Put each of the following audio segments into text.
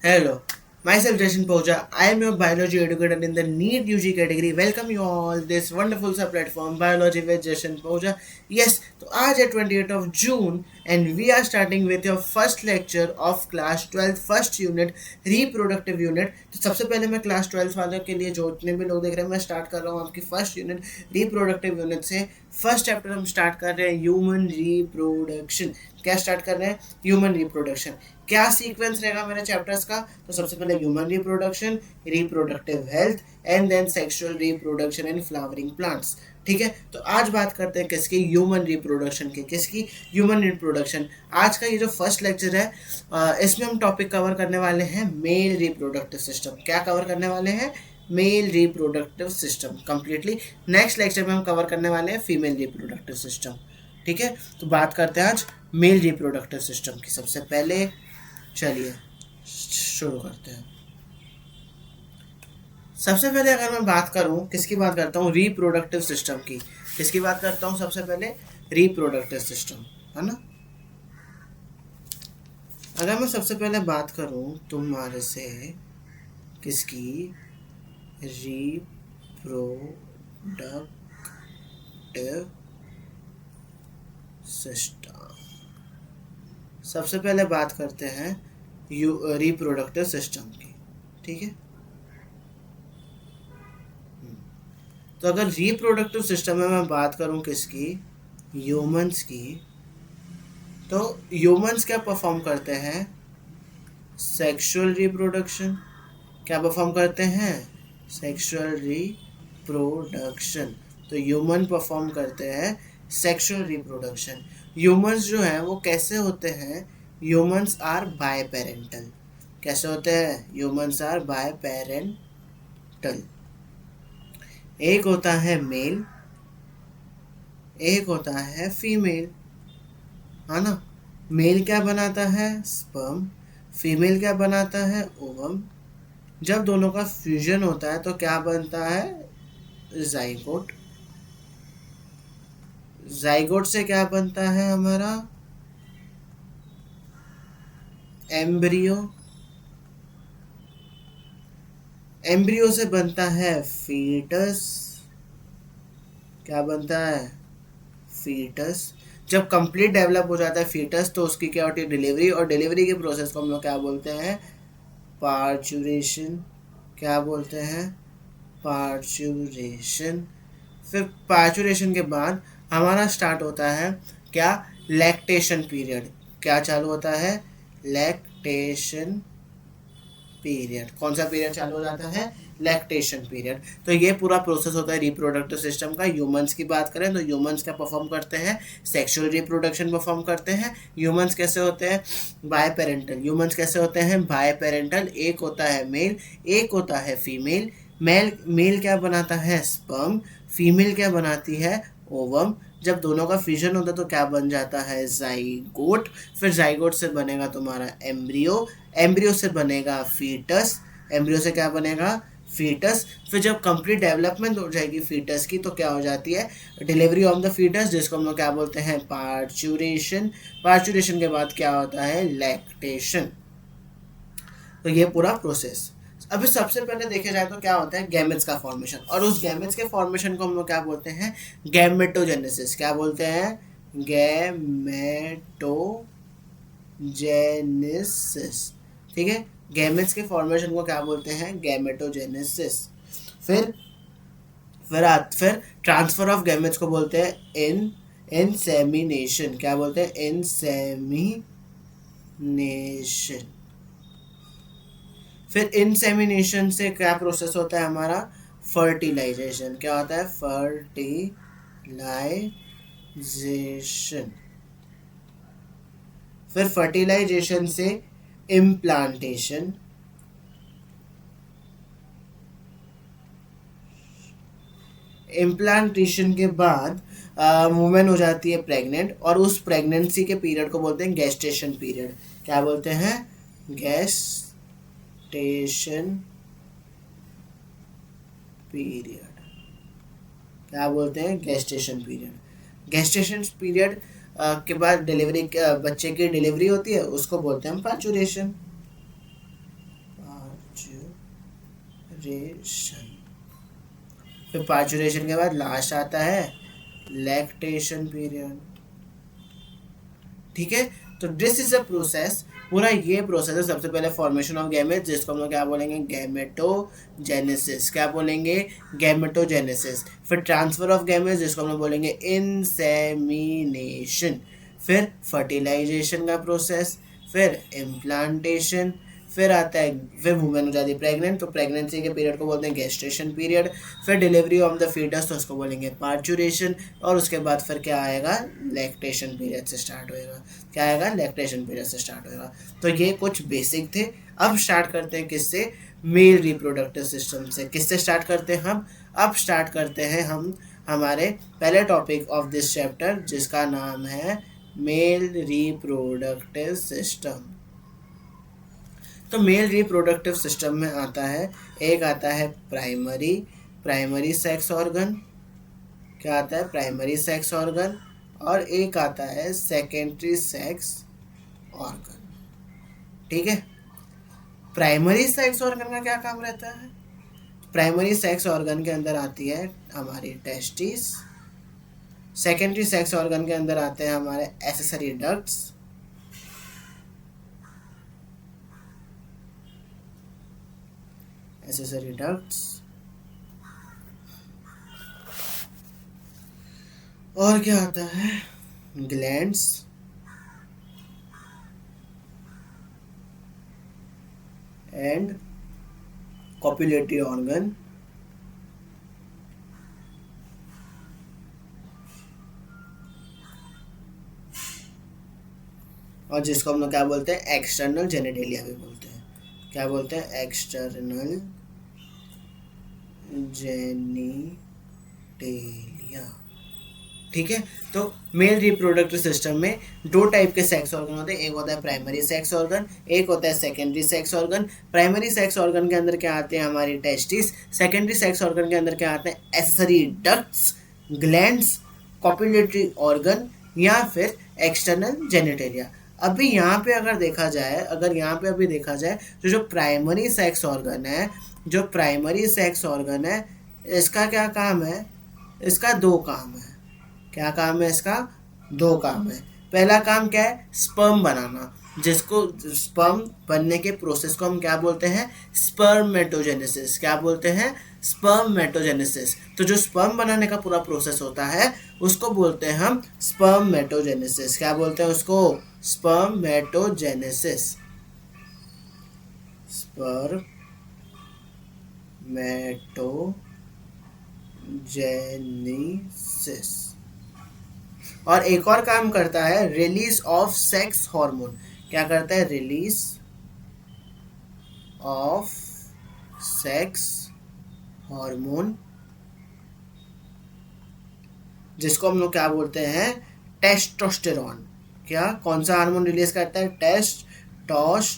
Hello, myself Jason Poja. I am your biology educator in the NEET UG category. Welcome you all this wonderful sub platform Biology with Jason Poja. Yes, तो आज है 28th of June and we are starting with your first lecture of class 12th first unit reproductive unit. तो सबसे पहले मैं class 12th वालों के लिए जो जितने भी लोग देख रहे हैं मैं स्टार्ट कर रहा हूँ आपकी फर्स्ट यूनिट रिप्रोडक्टिव यूनिट से। फर्स्ट चैप्टर हम स्टार्ट कर रहे हैं ह्यूमन रिप्रोडक्शन। क्या स्टार्ट कर रहे हैं? Human reproduction. क्या सीक्वेंस रहेगा मेरे चैप्टर्स का? तो सबसे पहले human reproduction, reproductive health and then sexual reproduction and flowering plants. ठीक है, तो आज बात करते हैं किसकी? ह्यूमन रिप्रोडक्शन की। किसकी? Human reproduction. आज का ये जो फर्स्ट लेक्चर है इसमें हम टॉपिक कवर करने वाले हैं मेल रिप्रोडक्टिव सिस्टम। क्या कवर करने वाले हैं? Male reproductive system completely. Next lecture में हम कवर करने वाले हैं फीमेल रिप्रोडक्टिव सिस्टम। ठीक है, तो बात करते हैं आज मेल रिप्रोडक्टिव सिस्टम की। सबसे पहले चलिए शुरू करते हैं। सबसे पहले अगर मैं बात करूं, किसकी बात करता हूं? रिप्रोडक्टिव सिस्टम की। किसकी बात करता हूं? सबसे पहले रिप्रोडक्टिव सिस्टम, है ना। अगर मैं सबसे पहले बात करूं तुम्हारे से किसकी? Reproductive system. सबसे पहले बात करते हैं रिप्रोडक्टिव सिस्टम की। ठीक है, तो अगर रिप्रोडक्टिव सिस्टम में मैं बात करूं किसकी? ह्यूमंस की। तो ह्यूमंस क्या परफॉर्म करते हैं? Sexual reproduction. क्या परफॉर्म करते हैं? Sexual reproduction. तो ह्यूमन परफॉर्म करते हैं सेक्सुअल रिप्रोडक्शन। ह्यूमंस जो हैं वो कैसे होते हैं? Humans are biparental. कैसे होते हैं? Humans are biparental. एक होता है मेल, एक होता है फीमेल, है ना। मेल क्या बनाता है? स्पर्म। फीमेल क्या बनाता है? ओवम। जब दोनों का फ्यूजन होता है तो क्या बनता है? जाइगोट। जाइगोट से क्या बनता है हमारा? एम्ब्रियो। एम्ब्रियो से बनता है फीटस। क्या बनता है? फीटस। जब कंप्लीट डेवलप हो जाता है फीटस तो उसकी क्या होती है? डिलीवरी। और डिलीवरी के प्रोसेस को हम लोग क्या बोलते हैं? पार्चुरेशन। क्या बोलते हैं? पार्चुरेशन। फिर पार्चुरेशन के बाद हमारा स्टार्ट होता है क्या? Lactation period. क्या चालू होता है? Lactation period. कौन सा पीरियड चालू हो जाता है? Lactation period. तो ये पूरा प्रोसेस होता है रिप्रोडक्टिव सिस्टम का। ह्यूमंस की बात करें तो ह्यूमंस क्या परफॉर्म करते हैं? सेक्सुअल रिप्रोडक्शन परफॉर्म करते हैं। ह्यूमंस कैसे होते हैं? Bye parental. ह्यूमंस कैसे होते हैं? Biparental. एक होता है मेल, एक होता है फीमेल। मेल क्या बनाता है? स्पर्म। फीमेल क्या बनाती है? ओवम। जब दोनों का फ्यूजन होता है तो क्या बन जाता है? जाइगोट। फिर जाइगोट से बनेगा तुम्हारा एम्ब्रियो। एम्ब्रियो से बनेगा फीटस। एम्ब्रियो से क्या बनेगा? फीटस। फिर जब कंप्लीट डेवलपमेंट हो जाएगी फीटस की तो क्या हो जाती है? डिलीवरी ऑफ द फीटस, जिसको हम लोग क्या बोलते हैं? पार्चुरेशन। पार्चुरेशन के बाद क्या होता है? लैक्टेशन। तो ये पूरा प्रोसेस। अभी सबसे पहले देखे जाए तो क्या होता है? गैमेट्स का फॉर्मेशन। और उस गैमेट्स के फॉर्मेशन को हम लोग क्या बोलते हैं? गैमेटोजेनेसिस। क्या बोलते हैं? गैमेटोजेनेसिस। ठीक है, गैमेट्स के फॉर्मेशन को क्या बोलते हैं? गैमेटोजेनेसिस। फिर फिर ट्रांसफर ऑफ गैमेट्स को बोलते हैं इंसेमिनेशन। क्या बोलते हैं? इंसेमिनेशन। फिर इंसेमिनेशन से क्या प्रोसेस होता है हमारा? फर्टिलाइजेशन। क्या होता है? फर्टिलाइजेशन। फिर फर्टिलाइजेशन से इम्प्लांटेशन। इम्प्लांटेशन के बाद वुमेन हो जाती है प्रेग्नेंट और उस प्रेगनेंसी के पीरियड को बोलते हैं गेस्टेशन पीरियड। क्या बोलते हैं? Gestation period. क्या बोलते हैं? Gestation period. गेस्टेशन पीरियड के बाद डिलीवरी, बच्चे की डिलीवरी होती है, उसको बोलते हैं हम पार्चुरेशन। फिर पार्चुरेशन के बाद लास्ट आता है लैक्टेशन पीरियड। ठीक है, तो दिस इज अ प्रोसेस, पूरा ये प्रोसेस है। सबसे पहले फॉर्मेशन ऑफ गैमेट, जिसको हम लोग क्या बोलेंगे, गैमेटोजेनेसिस। क्या बोलेंगे, गैमेटोजेनेसिस। फिर ट्रांसफर ऑफ गैमेट, जिसको हम लोग बोलेंगे इंसेमिनेशन। फिर फर्टिलाइजेशन का प्रोसेस, फिर इम्प्लांटेशन, फिर आता है, फिर वुमेन हो जाती है प्रेग्नेंट, तो प्रेगनेंसी के पीरियड को बोलते हैं गेस्टेशन पीरियड। फिर डिलीवरी ऑफ द फीटस, तो उसको बोलेंगे पार्चुरेशन। और उसके बाद फिर क्या आएगा, लैक्टेशन पीरियड से स्टार्ट होएगा। क्या आएगा, लैक्टेशन पीरियड से स्टार्ट होएगा। तो ये कुछ बेसिक थे। अब स्टार्ट करते हैं किससे, मेल रिप्रोडक्टिव सिस्टम से। किससे स्टार्ट करते हैं हम, अब स्टार्ट करते हैं हम हमारे पहले टॉपिक ऑफ दिस चैप्टर, जिसका नाम है मेल रिप्रोडक्टिव सिस्टम। तो मेल रिप्रोडक्टिव सिस्टम में आता है, एक आता है प्राइमरी सेक्स ऑर्गन। क्या आता है, प्राइमरी सेक्स ऑर्गन। और एक आता है सेकेंडरी सेक्स ऑर्गन। ठीक है, प्राइमरी सेक्स ऑर्गन का क्या काम रहता है, प्राइमरी सेक्स ऑर्गन के अंदर आती है हमारी टेस्टिस। सेकेंडरी सेक्स ऑर्गन के अंदर आते हैं हमारे एक्सेसरी डक्ट्स। एक्सेसरी डक्ट्स और क्या आता है, ग्लैंड्स। And copulatory organ. और जिसको हम लोग क्या बोलते हैं, एक्सटर्नल जेनिटेलिया भी बोलते हैं। क्या बोलते हैं, एक्सटर्नल जेनिटेलिया। ठीक है, तो मेल रिप्रोडक्टिव सिस्टम में दो टाइप के सेक्स ऑर्गन होते हैं, एक होता है प्राइमरी सेक्स ऑर्गन, एक होता है secondary sex organ. Primary sex organ के अंदर क्या आते हैं, हमारी टेस्टिस। सेकेंडरी सेक्स ऑर्गन के अंदर क्या आते हैं, accessory ducts, glands, copulatory organ या फिर एक्सटर्नल जेनिटेलिया। अभी यहाँ पे अगर देखा जाए, अभी देखा जाए तो जो प्राइमरी सेक्स ऑर्गन है, इसका क्या काम है, इसका दो काम है। क्या काम है इसका, दो काम है। पहला काम क्या है, स्पर्म बनाना, जिसको स्पर्म बनने के प्रोसेस को हम क्या बोलते हैं, स्पर्मेटोजेनेसिस। क्या बोलते हैं, स्पर्मेटोजेनेसिस। तो जो स्पर्म बनाने का पूरा प्रोसेस होता है उसको बोलते हैं हम स्पर्मेटोजेनेसिस। क्या बोलते हैं उसको, स्पर्मेटोजेनेसिस। स्पर्मेटोजेनेसिस। और एक और काम करता है, रिलीज ऑफ सेक्स हार्मोन। क्या करता है, रिलीज ऑफ सेक्स हार्मोन, जिसको हम लोग क्या बोलते हैं, टेस्टोस्टेरॉन। क्या, कौन सा हार्मोन रिलीज करता है, टेस्टोस्टेरॉन।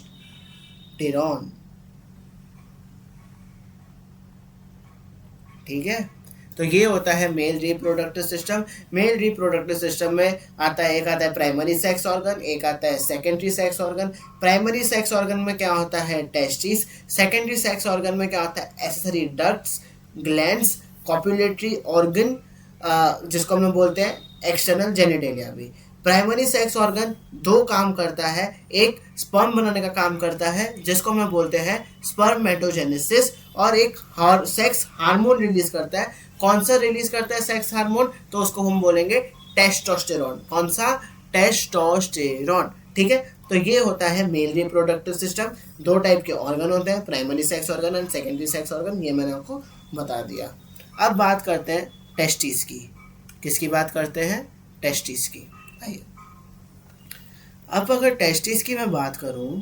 ठीक है, तो ये होता है male reproductive system. Male reproductive system में आता है, एक आता है प्राइमरी सेक्स ऑर्गन, एक आता है secondary sex organ. Primary sex organ में क्या होता है, टेस्टिस। सेकेंडरी सेक्स ऑर्गन में क्या होता है, accessory ducts, glands, copulatory organ, जिसको हम लोग बोलते हैं एक्सटर्नल जेनिटेलिया भी। प्राइमरी सेक्स ऑर्गन दो काम करता है, एक स्पर्म बनाने का काम करता है जिसको हम बोलते हैं स्पर्मेटोजेनेसिस, और एक सेक्स हार्मोन रिलीज करता है। कौन सा रिलीज करता है सेक्स हार्मोन, तो उसको हम बोलेंगे टेस्टोस्टेरॉन। कौन सा, टेस्टोस्टेरॉन। ठीक है, तो ये होता है मेल रिप्रोडक्टिव सिस्टम। दो टाइप के ऑर्गन होते हैं, primary sex organ and secondary sex organ, ये मैंने आपको बता दिया। अब बात करते हैं टेस्टिस की। किसकी बात करते हैं, टेस्टिस की। आइए, अब अगर टेस्टिस की मैं बात करूं,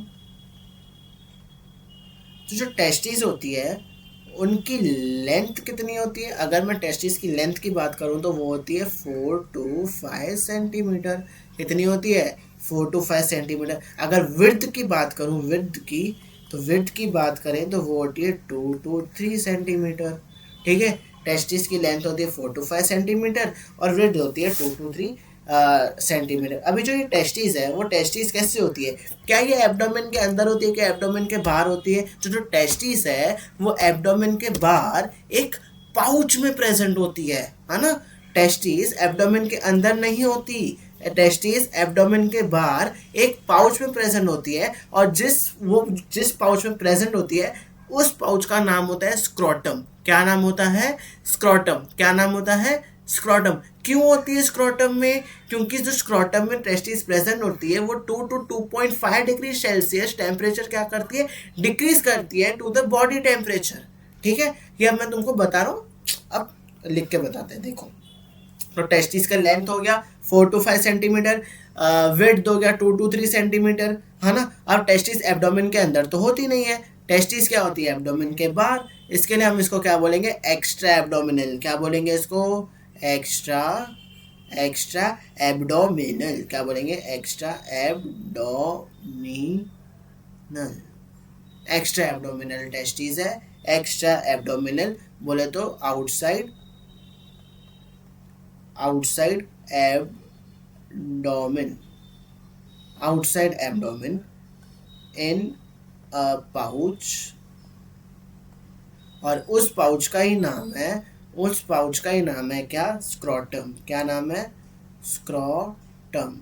तो जो टेस्टिस होती है उनकी लेंथ कितनी होती है। अगर मैं टेस्टिस की लेंथ की बात करूं तो वो होती है 4 to 5 सेंटीमीटर। कितनी होती है, 4 to 5 सेंटीमीटर। अगर विड्थ की बात करूं, विड्थ की बात करें तो वो होती है 2 to 3 सेंटीमीटर। ठीक है, टेस्टिस की लेंथ होती है 4 to 5 सेंटीमीटर और विड्थ होती है 2 to 3 सेंटीमीटर। अभी जो ये टेस्टिस है वो टेस्टिस कैसे होती है, क्या ये एब्डोमेन के अंदर होती है, क्या एब्डोमेन के बाहर होती है? जो जो टेस्टिस है वो एब्डोमेन के बाहर एक पाउच में प्रेजेंट होती है ना। टेस्टिस एब्डोमेन के अंदर नहीं होती, टेस्टिस एब्डोमेन के बाहर एक पाउच में प्रेजेंट होती है, और जिस पाउच में प्रेजेंट होती है उस पाउच का नाम होता है स्क्रोटम। क्या नाम होता है? स्क्रोटम। क्या नाम होता है? स्क्रोटम। क्यों होती है स्क्रोटम में? क्योंकि जो स्क्रोटम में टेस्टिस प्रेजेंट होती है वो 2 to 2.5 डिग्री सेल्सियस टेम्परेचर क्या करती है, डिक्रीज करती है टू द बॉडी टेम्परेचर। ठीक है, ये अब मैं तुमको बता रहा हूँ, अब लिख के बताते हैं। देखो, तो टेस्टिस का लेंथ हो गया 4 to 5 सेंटीमीटर, विड्थ हो गया 2 to 3 सेंटीमीटर, है ना। अब टेस्टिस एब्डोमेन के अंदर तो होती नहीं है, टेस्टिस क्या होती है? एब्डोमेन के बाहर। इसके लिए हम इसको क्या बोलेंगे? Extra abdominal. क्या बोलेंगे इसको? Extra extra abdominal. क्या बोलेंगे? Extra abdominal. Extra abdominal testis है, एक्स्ट्रा एब्डोमिनल बोले तो outside outside abdomen, outside abdomen इन अ पाउच, और उस पाउच का ही नाम है, उस पाउच का ही नाम है क्या? स्क्रोटम। क्या नाम है? स्क्रोटम।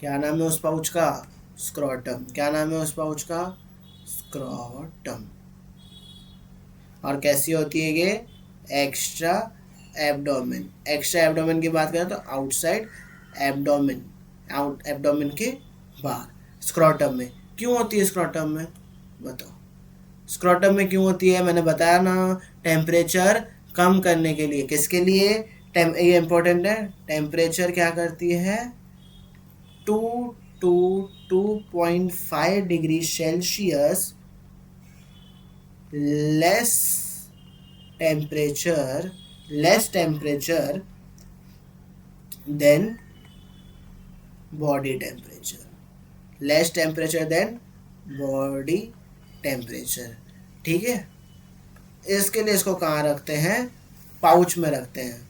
क्या नाम है उस पाउच का? स्क्रोटम। क्या नाम है उस पाउच का? स्क्रोटम। और कैसी होती है ये? Extra abdomen. एक्स्ट्रा एब्डोमेन की बात करें तो आउटसाइड एब्डोमेन, आउट एब्डोमेन के बाहर स्क्रोटम में। क्यों होती है स्क्रोटम में? बताओ, स्क्रोटम में क्यों होती है? मैंने बताया ना, टेम्परेचर कम करने के लिए। किसके लिए? ये इंपॉर्टेंट है। टेम्परेचर क्या करती है? 2 to 2.5 degree Celsius less temperature, less temperature than body temperature, less temperature than body temperature. ठीक है, इसके लिए इसको कहाँ रखते हैं? पाउच में रखते हैं।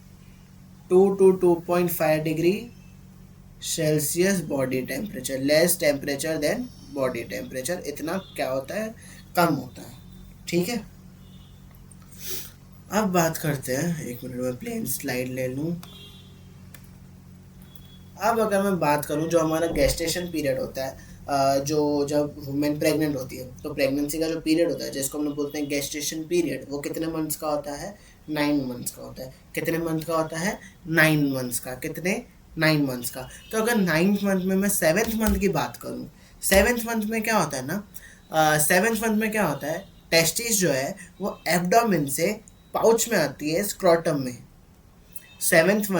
2 to 2.5 degree Celsius body temperature, less temperature than body temperature, इतना क्या होता है? कम होता है। ठीक है, अब बात करते हैं, एक मिनट में प्लेन स्लाइड ले लूँ। अब अगर मैं बात करूं, जो हमारा गेस्टेशन पीरियड होता है, जो जब वुमेन प्रेग्नेंट होती है तो प्रेगनेंसी का जो पीरियड होता है जिसको हम लोग बोलते हैं गेस्टेशन पीरियड, वो कितने मंथ्स का होता है? 9 मंथ्स का होता है। कितने मंथ का होता है? 9 मंथ्स का। कितने? 9 मंथ्स का। तो अगर 9th मंथ में मैं 7th मंथ की बात करूँ, 7th मंथ में क्या होता है ना, 7th मंथ में क्या होता है? टेस्टिस जो है वो एब्डोमेन से पाउच में आती है, स्क्रोटम में। 7th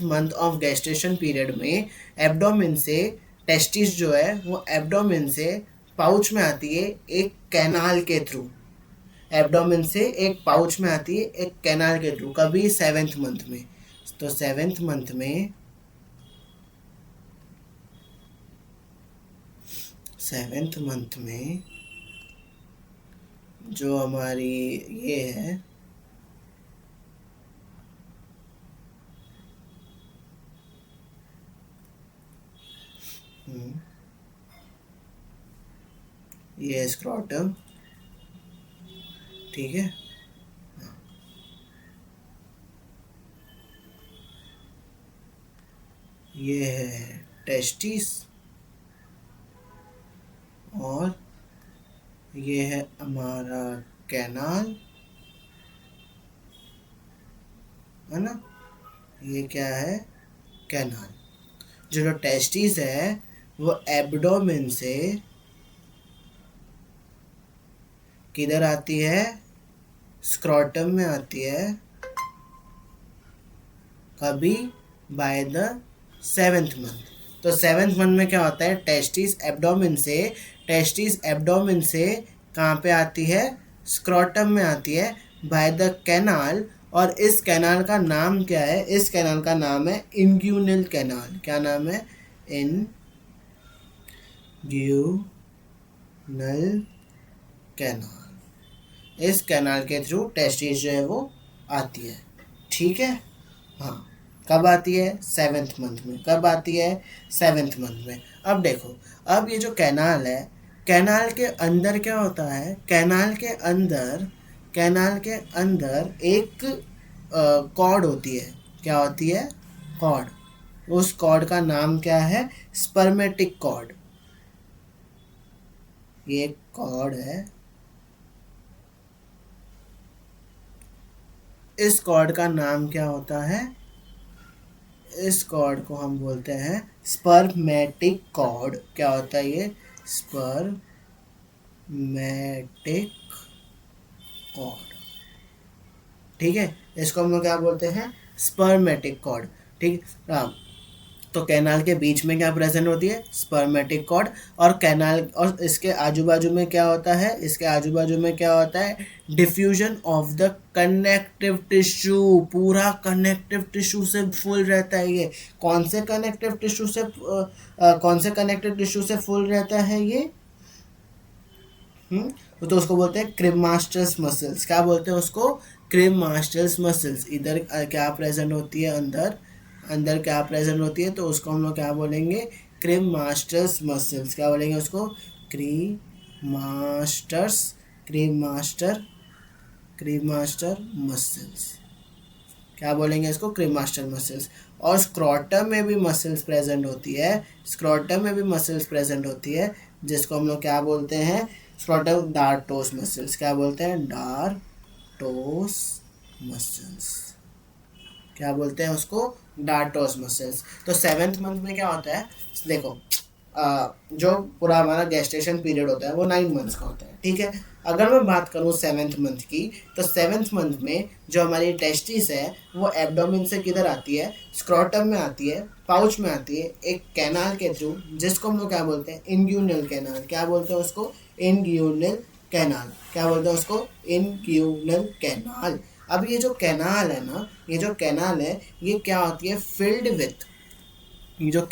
month of gestation period में एब्डोमेन से टेस्टिस जो है वो एब्डोमेन से पाउच में आती है एक कैनाल के थ्रू। एब्डोमेन से एक पाउच में आती है एक कैनाल के थ्रू। कभी? 7th मंथ में। तो 7th मंथ में जो हमारी ये है, ये स्क्रोटम। ठीक है, ये है टेस्टिस, और ये है हमारा कैनाल, है ना। ये क्या है? कैनाल। जो टेस्टिस है वो एब्डोमेन से किधर आती है? स्क्रोटम में आती है। कभी? By the 7th month. तो 7th मंथ में क्या होता है? टेस्टिस एब्डोमेन से कहाँ पे आती है? स्क्रोटम में आती है, बाय द कैनाल। और इस कैनाल का नाम क्या है? इस कैनाल का नाम है इंग्यूनल कैनाल। क्या नाम है? इंग्यूनल कैनाल। इस कैनाल के थ्रू टेस्टिस जो है वो आती है। ठीक है, हाँ। कब आती है? 7th मंथ में। कब आती है? 7th मंथ में। अब देखो, अब ये जो कैनाल है, कैनाल के अंदर क्या होता है? कैनाल के अंदर एक कॉर्ड होती है। क्या होती है? कॉर्ड। उस कॉर्ड का नाम क्या है? Spermatic cord. ये एक कॉर्ड है, इस कॉर्ड का नाम क्या होता है? इस कॉर्ड को हम बोलते हैं स्पर्मेटिक कॉर्ड। क्या होता है ये? Spermatic cord. ठीक है, इसको हम लोग क्या बोलते हैं? Spermatic cord. ठीक। हाँ, तो कैनाल के बीच में क्या प्रेजेंट होती है? Spermatic cord. और कैनाल और इसके आजू बाजू में क्या होता है? इसके आजू बाजू में क्या होता है? Diffusion of the connective tissue. पूरा कनेक्टिव टिश्यू से फुल रहता है ये। कौन से कनेक्टिव टिश्यू से फुल रहता है ये? तो उसको बोलते हैं क्रीमास्टर्स मसल्स। क्या बोलते हैं उसको? क्रीमास्टर्स मसल्स। इधर क्या प्रेजेंट होती है? अंदर। अंदर क्या प्रेजेंट होती है? तो उसको हम लोग क्या बोलेंगे? क्रीमास्टर्स मसल्स। क्या बोलेंगे उसको? क्रीमास्टर्स। क्रीमास्टर। क्रीमास्टर मसल्स। क्या बोलेंगे इसको? क्रीमास्टर मसल्स। और स्क्रोटम में भी मसल्स प्रेजेंट होती है। स्क्रोटम में भी मसल्स प्रेजेंट होती है, जिसको हम लोग क्या बोलते हैं? Scrotum dartos muscles. क्या बोलते हैं? Dartos muscles. क्या बोलते हैं उसको? Dartos muscles. तो 7th मंथ में क्या होता है? देखो, जो पूरा हमारा गेस्टेशन पीरियड होता है वो 9 मंथ्स का होता है। ठीक है। अगर मैं बात करूँ 7th मंथ की, तो 7th मंथ में जो हमारी टेस्टिस है वो एब्डोमेन से किधर आती है? स्क्रोटम में आती है, पाउच में आती है, एक कैनाल के थ्रू, जिसको हम लोग क्या बोलते हैं? इंग्यूनल कैनाल। क्या बोलते हैं उसको? इंग्यूनल कैनाल। क्या बोलते हैं उसको? इंग्यूनल कैनाल। अब ये जो कैनाल है ना, ये क्या होती है? फिल्ड विथ, ये जो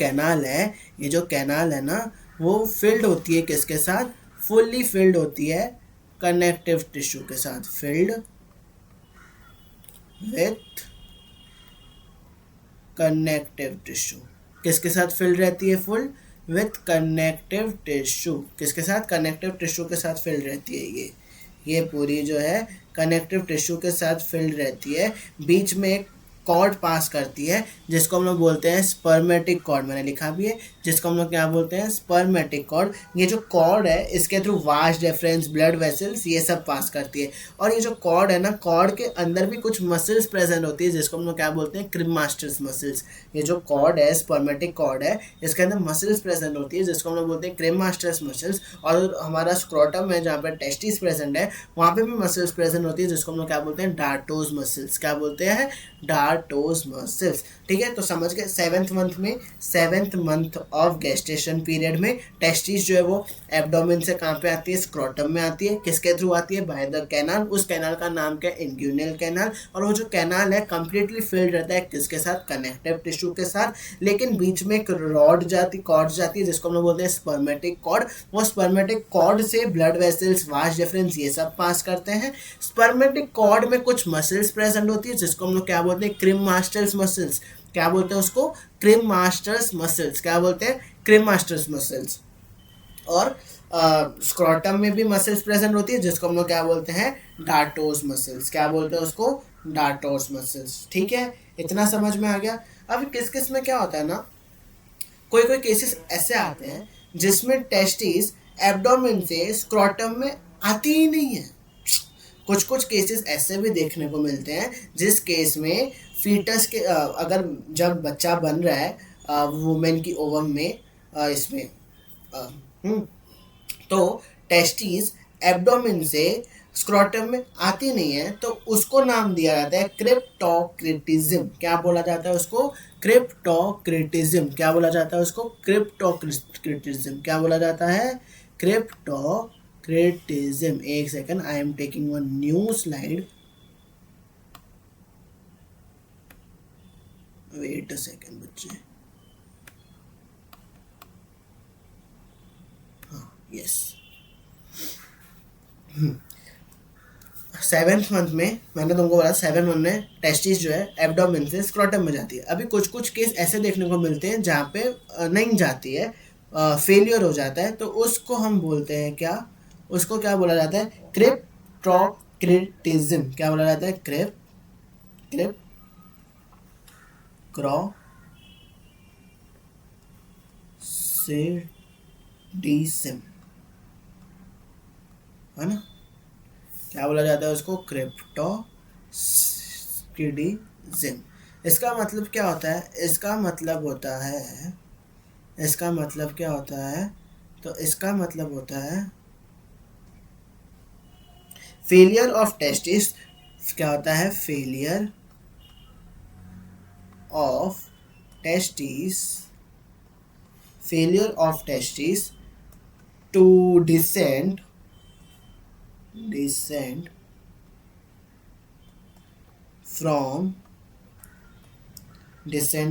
कैनाल है ना, वो फिल्ड होती है किसके साथ? फुल्ली फिल्ड होती है कनेक्टिव टिश्यू के साथ। Filled with connective tissue. किसके साथ फिल्ड रहती है? Full with connective tissue. किसके साथ? कनेक्टिव टिश्यू के साथ फिल्ड रहती है ये पूरी जो है कनेक्टिव टिश्यू के साथ फिल्ड रहती है। बीच में एक कॉर्ड पास करती है, जिसको हम लोग बोलते हैं स्पर्मेटिक कॉर्ड। मैंने लिखा भी है, जिसको हम लोग क्या बोलते हैं? Spermatic cord. ये जो कॉर्ड है, इसके through vas deferens, blood vessels, ये सब पास करती है। और ये जो कॉर्ड है ना, कॉर्ड के अंदर भी कुछ मसल्स प्रेजेंट होती है, जिसको हम लोग क्या बोलते हैं? क्रीमास्टर्स मसल्स। ये जो कॉर्ड है, स्पर्मेटिक कॉर्ड है, इसके अंदर मसल्स प्रेजेंट होती है, जिसको हम लोग बोलते हैं क्रीमास्टर्स मसल्स। और हमारा स्क्रोटम है, जहाँ पर टेस्टिस प्रेजेंट है, वहाँ पे भी मसल्स प्रेजेंट होती है, जिसको हम लोग क्या बोलते हैं? डार्टोज मसल्स। क्या बोलते हैं? डार्टोज मसल्स। ठीक है, तो समझ गए। 7th month of gestation period में टेस्टिस जो है वो एब्डोमेन से कहाँ पे आती है? स्क्रोटम में आती है। किसके थ्रू आती है? By the canal. उस कैनाल का नाम क्या है? इंग्यूनल कैनाल। और वो जो कैनाल है कंप्लीटली फिल्ड रहता है किसके साथ? कनेक्टिव टिश्यू के साथ। लेकिन बीच में एक कॉर्ड जाती है, जिसको हम लोग बोलते हैं स्पर्मेटिक कॉर्ड। वो स्पर्मेटिक कॉर्ड से ब्लड वेसल्स, वास्ट डिफरेंस, ये सब पास करते हैं। स्पर्मेटिक कॉर्ड में कुछ मसल्स प्रेजेंट होती है, जिसको हम लोग क्या बोलते हैं? क्रीमास्टर्स मसल्स। क्या बोलते हैं उसको? क्रीमास्टर्स मसल्स। क्या बोलते हैं? क्रीमास्टर्स मसल्स। और स्क्रोटम में भी मसल्स प्रेजेंट होती है, जिसको हम लोग क्या बोलते हैं? Dartos muscles. क्या बोलते हैं उसको? Dartos muscles. ठीक है, इतना समझ में आ गया। अब किस किस में क्या होता है ना, कोई कोई केसेस ऐसे आते हैं जिसमें टेस्टिस एब्डोमेन से स्क्रोटम में आती ही नहीं है। कुछ कुछ केसेस ऐसे भी देखने को मिलते हैं, जिस केस में फीटस के अगर जब बच्चा बन रहा है वुमेन की ओवम में, इसमें अ, हम्म, तो टेस्टिस एब्डोमेन से स्क्रोटम में आती नहीं है, तो उसको नाम दिया जाता है क्रिप्टोक्रिटिज्म। क्या बोला जाता है उसको? क्रिप्टोक्रिटिज्म। क्या बोला जाता है उसको? क्रिप्टोक्रिटिज्म। क्या बोला जाता है? क्रिप्टोक्रिटिज्म। एक second, I am taking one new slide. Wait a second बच्चे। हाँ, यस। सेवेंथ मंथ में मैंने तुमको बोला 7 मंथ में टेस्टिस जो है एब्डोमेन से स्क्रोटम में जाती है। अभी कुछ कुछ केस ऐसे देखने को मिलते हैं जहाँ पे नहीं जाती है, फेलियर हो जाता है, तो उसको हम बोलते हैं क्या, उसको क्या बोला जाता है, क्रिप्टोक्रिटिज्म। क्या बोला जाता है, क्रिप्टोक्रिटिज्म, है ना। क्या बोला जाता है उसको, क्रिप्टोक्रिटिज्म। इसका मतलब क्या होता है, इसका मतलब होता है, इसका मतलब क्या होता है, तो इसका मतलब होता है फेलियर ऑफ टेस्टिस। क्या होता है, failure of testis, failure of testis to descend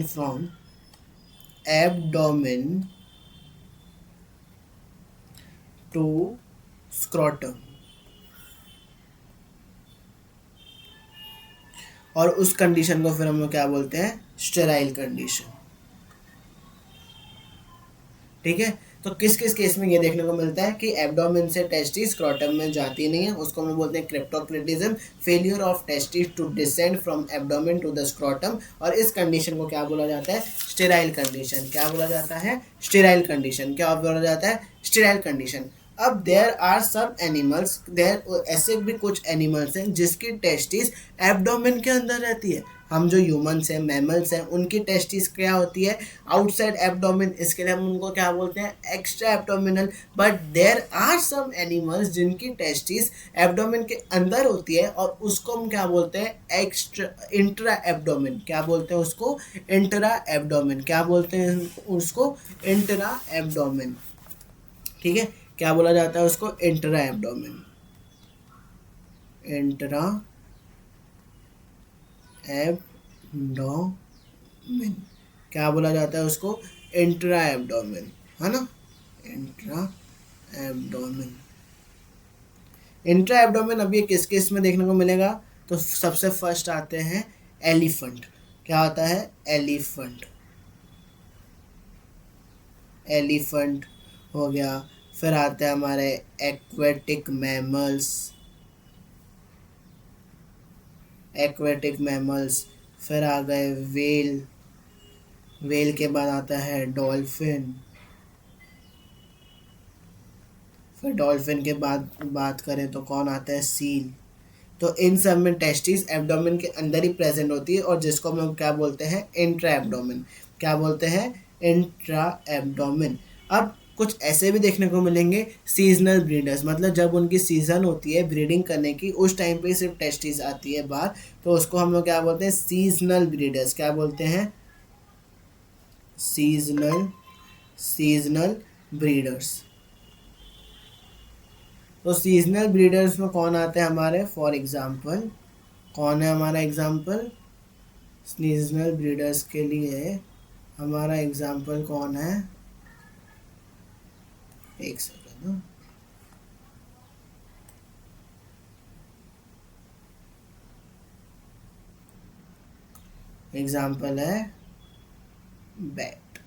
from abdomen to scrotum, और उस कंडीशन को फिर हम लोग क्या बोलते हैं, स्टेराइल कंडीशन। ठीक है, तो किस किस केस में ये देखने को मिलता है कि एब्डोमेन से टेस्टिस स्क्रोटम में जाती नहीं है, उसको हम बोलते हैं cryptorchidism, failure of testis to descend from abdomen to the scrotum, और इस कंडीशन को क्या बोला जाता है, स्टेराइल कंडीशन। क्या बोला जाता है, स्टेराइल कंडीशन। क्या बोला जाता है, स्टेराइल कंडीशन। अब there are some animals, there ऐसे भी कुछ एनिमल्स हैं जिसकी टेस्टिस एब्डोमेन के अंदर रहती है। हम जो ह्यूमन्स हैं, मैमल्स हैं, उनकी टेस्टिस क्या होती है, आउटसाइड एब्डोमेन, इसके लिए हम उनको क्या बोलते हैं, extra abdominal. But there are some animals जिनकी टेस्टिस एब्डोमेन के अंदर होती है, और उसको हम क्या बोलते हैं, एक्स्ट्रा इंट्रा एब्डोमेन। क्या बोलते हैं उसको, इंट्रा एब्डोमेन। क्या बोलते हैं उसको, इंट्रा एब्डोमेन। ठीक है, क्या बोला जाता है उसको, इंट्रा एब्डोमेन, इंट्रा एब्डोमेन। क्या बोला जाता है उसको, इंट्रा एब्डोमेन, है ना, इंट्रा एब्डोमेन। इंट्रा एब्डोमेन अब ये किस किस में देखने को मिलेगा, तो सबसे फर्स्ट आते हैं एलिफेंट। क्या होता है, एलिफेंट, एलिफेंट हो गया। फिर आते हैं हमारे एक्वेटिक मैमल्स, एक्वेटिक मैमल्स। फिर आ गए वेल, वेल के बाद आता है डॉल्फिन। फिर डॉल्फिन के बाद बात करें तो कौन आता है, सील। तो इन सब में टेस्टिस एब्डोमेन के अंदर ही प्रेजेंट होती है, और जिसको हम लोग क्या बोलते हैं, इंट्रा एब्डोमेन। क्या बोलते हैं, इंट्रा एब्डोमेन। अब कुछ ऐसे भी देखने को मिलेंगे सीजनल ब्रीडर्स, मतलब जब उनकी सीजन होती है ब्रीडिंग करने की, उस टाइम पे सिर्फ टेस्टिस आती है बाहर, तो उसको हम लोग क्या बोलते हैं, सीजनल ब्रीडर्स। क्या बोलते हैं, सीजनल ब्रीडर्स। तो सीजनल ब्रीडर्स में कौन आते हैं हमारे, फॉर एग्जांपल कौन है हमारा एग्जांपल, सीजनल ब्रीडर्स के लिए हमारा एग्जांपल कौन है, एक सेकंड ना, एग्जांपल है बैट।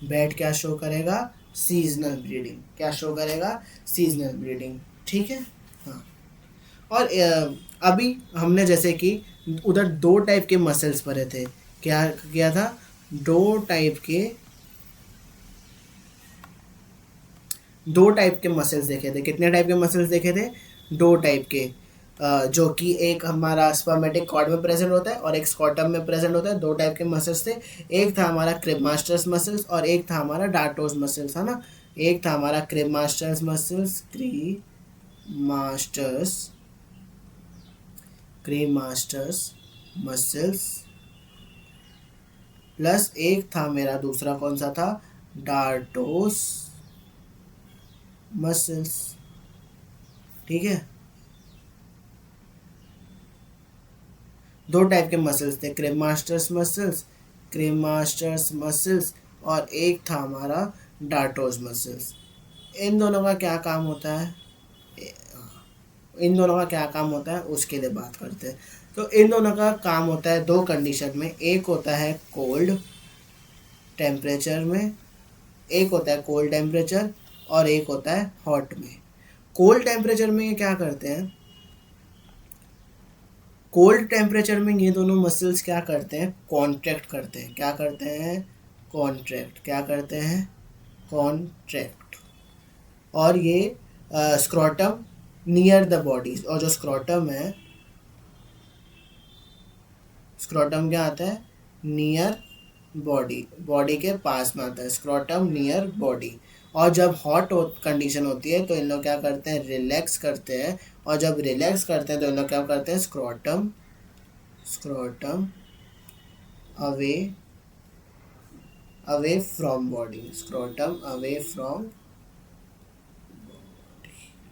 बैट क्या शो करेगा, सीजनल ब्रीडिंग। क्या शो करेगा, सीजनल ब्रीडिंग। ठीक है, हाँ। और अभी हमने जैसे कि उधर 2 टाइप के मसल्स पढ़े थे, क्या किया था, 2 टाइप के मसल्स देखे थे। कितने टाइप के मसल्स देखे थे, 2 टाइप के, जो कि एक हमारा स्पर्मेटिक कॉर्ड में प्रेजेंट होता है और एक स्कॉटम में प्रेजेंट होता है। 2 टाइप के मसल्स थे, एक था हमारा क्रेमास्टर्स मसल्स और एक था हमारा डार्टोस मसल्स, है ना। एक था हमारा क्रेमास्टर्स मसल्स, क्रेमास्टर्स मसल्स, प्लस एक था मेरा दूसरा, कौन सा था, डार्टोस मसल्स। ठीक है, 2 टाइप के मसल्स थे, क्रेमास्टर्स मसल्स और एक था हमारा डार्टोस मसल्स। इन दोनों का क्या काम होता है, इन दोनों का क्या काम होता है उसके लिए बात करते हैं। तो इन दोनों का काम होता है दो कंडीशन में, एक होता है कोल्ड टेम्परेचर में, एक होता है कोल्ड टेम्परेचर और एक होता है हॉट में। कोल्ड टेम्परेचर में ये क्या करते हैं, कोल्ड टेम्परेचर में ये दोनों मसल्स क्या करते हैं, कॉन्ट्रैक्ट करते हैं। क्या करते हैं, कॉन्ट्रैक्ट। क्या करते हैं, कॉन्ट्रैक्ट। और ये स्क्रोटम नियर द बॉडी, और जो स्क्रोटम है, स्क्रोटम क्या आता है, नियर बॉडी, बॉडी के पास में आता है स्क्रोटम नियर बॉडी। और जब हॉट कंडीशन होती है तो इन लोग क्या करते हैं, रिलैक्स करते हैं। और जब रिलैक्स करते हैं तो इन लोग क्या करते हैं, scrotum away away from body, scrotum away from,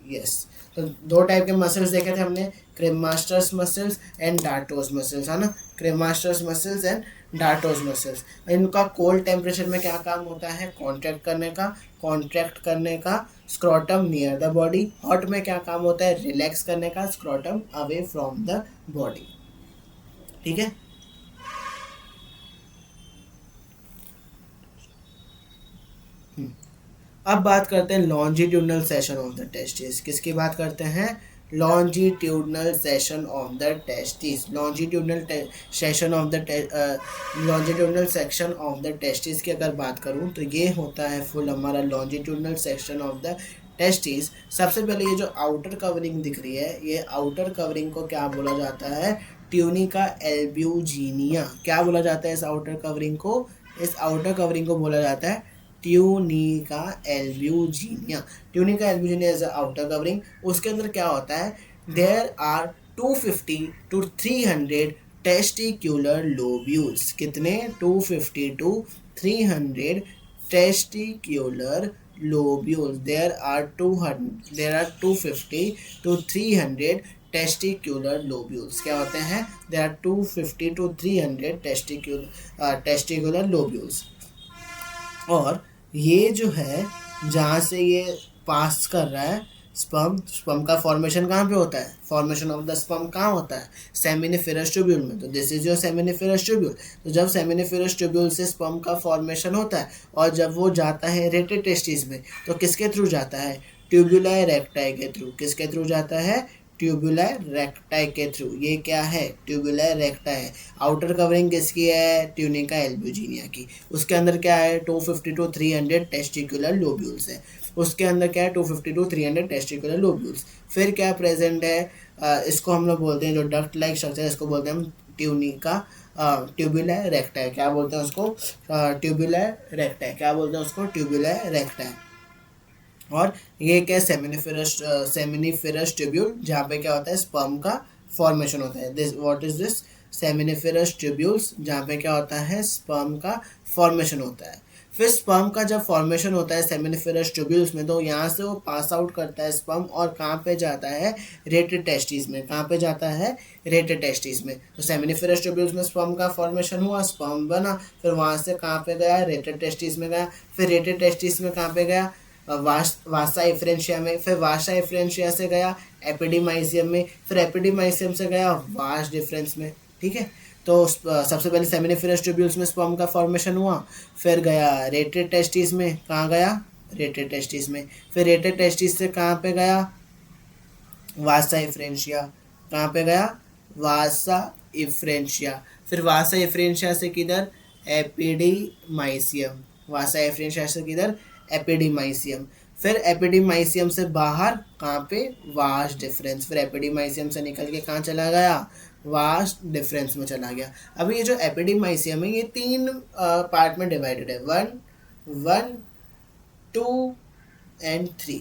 yes. तो दो टाइप के मसल्स देखे थे हमने, क्रेमास्टर्स मसल्स एंड डार्टोस मसल्स, है ना। क्रेमास्टर्स मसल्स एंड डार्टोस मसल्स, इनका कोल्ड टेम्परेचर में क्या काम होता है, कॉन्ट्रैक्ट करने का scrotum near the body. Hot में क्या काम होता है, रिलैक्स करने का scrotum away from the body. ठीक है। अब बात करते हैं longitudinal session of the testis. किसकी बात करते हैं, longitudinal session of the testis. Longitudinal session of the longitudinal section of the testis की अगर बात करूं तो ये होता है फुल हमारा longitudinal section of the testis. सबसे पहले ये जो आउटर कवरिंग दिख रही है, ये आउटर कवरिंग को क्या बोला जाता है, ट्यूनिका एल्ब्यूजिनिया। क्या बोला जाता है इस आउटर कवरिंग को, इस आउटर कवरिंग को बोला जाता है tunica albuginea. Tunica albuginea is outer covering. उसके अंदर क्या होता है, there are 250 to 300 testicular lobules. कितने, 250 to 300 testicular lobules. There are 250 to 300 testicular lobules. क्या होते हैं, there are 250 to 300 testicular lobules. और ये जो है जहाँ से ये पास कर रहा है स्पर्म का फॉर्मेशन कहाँ पे होता है, फॉर्मेशन ऑफ द स्पर्म कहाँ होता है, सेमिनिफेरस ट्यूब्यूल में। तो this is your seminiferous tubule. तो जब सेमिनिफेरस ट्यूब्यूल से स्पर्म का फॉर्मेशन होता है और जब वो जाता है रेटे टेस्टिस में, तो किसके थ्रू जाता है, ट्यूबुलाe रेक्टाई के थ्रू। किसके थ्रू जाता है, ट्यूबुलाe रेक्टाई के थ्रू। ये क्या है, ट्यूबुलाe रेक्टाई है। आउटर कवरिंग किसकी है, ट्यूनिका एल्ब्यूजिनिया की। उसके अंदर क्या है, 250 to 300 टेस्टिकुलर लोब्यूल्स है। उसके अंदर क्या है, 250 to 300 टेस्टिकुलर लोब्यूल्स। फिर क्या प्रेजेंट है, इसको हम लोग बोलते हैं, जो डक्ट लाइक स्ट्रक्चर है, इसको बोलते हैं हम ट्यूनिका ट्यूबुलाe रेक्टाई। क्या बोलते हैं उसको, ट्यूबुलाe रेक्टाई। क्या बोलते हैं उसको, ट्यूबुलाe रेक्टाई। और ये क्या, सेमिनिफेरस ट्यूब्यूल, जहाँ पे क्या होता है, स्पर्म का फॉर्मेशन होता है। This what is this, seminiferous tubules, जहाँ पे क्या होता है, स्पर्म का फॉर्मेशन होता है। फिर स्पर्म का जब फॉर्मेशन होता है सेमिनिफेरस ट्यूब्यूल्स में, तो यहाँ से वो पास आउट करता है स्पर्म और कहाँ पे जाता है, रेटे टेस्टिस में। कहाँ पे जाता है, रेटे टेस्टिस में। तो सेमिनिफेरस ट्यूब्यूल्स में स्पर्म का फॉर्मेशन हुआ, स्पर्म बना, फिर वहाँ से कहाँ पे गया, रेटे टेस्टिस में गया। फिर रेटे टेस्टिस में कहाँ पे गया, वासा एफ्रेंशिया में। फिर वासा एफ्रेंशिया से गया एपिडीमाइसियम में, फिर एपिडीमाइसियम से गया वास डिफरेंस में। ठीक है। तो सबसे पहले सेमिनिफेरस ट्यूब्यूल्स में स्पर्म का फॉर्मेशन हुआ, फिर गया रेटेड टेस्टिस में। कहाँ गया, रेटेड टेस्टिस में। फिर रेटेड टेस्टिस से कहाँ पे गया, वासा एफ्रेंशिया। कहाँ पे गया, वासा एफ्रेंशिया। फिर वासा एफ्रेंशिया से किधर, एपिडीमाइसियम। वासा एफ्रेंशिया से किधर, एपिडीमाइसियम। फिर एपिडीमाइसियम से बाहर कहाँ पे, वास डिफरेंस। फिर एपिडीमाइसियम से निकल के कहाँ चला गया, वास डिफरेंस में चला गया। अभी ये जो एपिडीमाइसियम है, ये 3 पार्ट में डिवाइडेड है, 1, 2 एंड 3।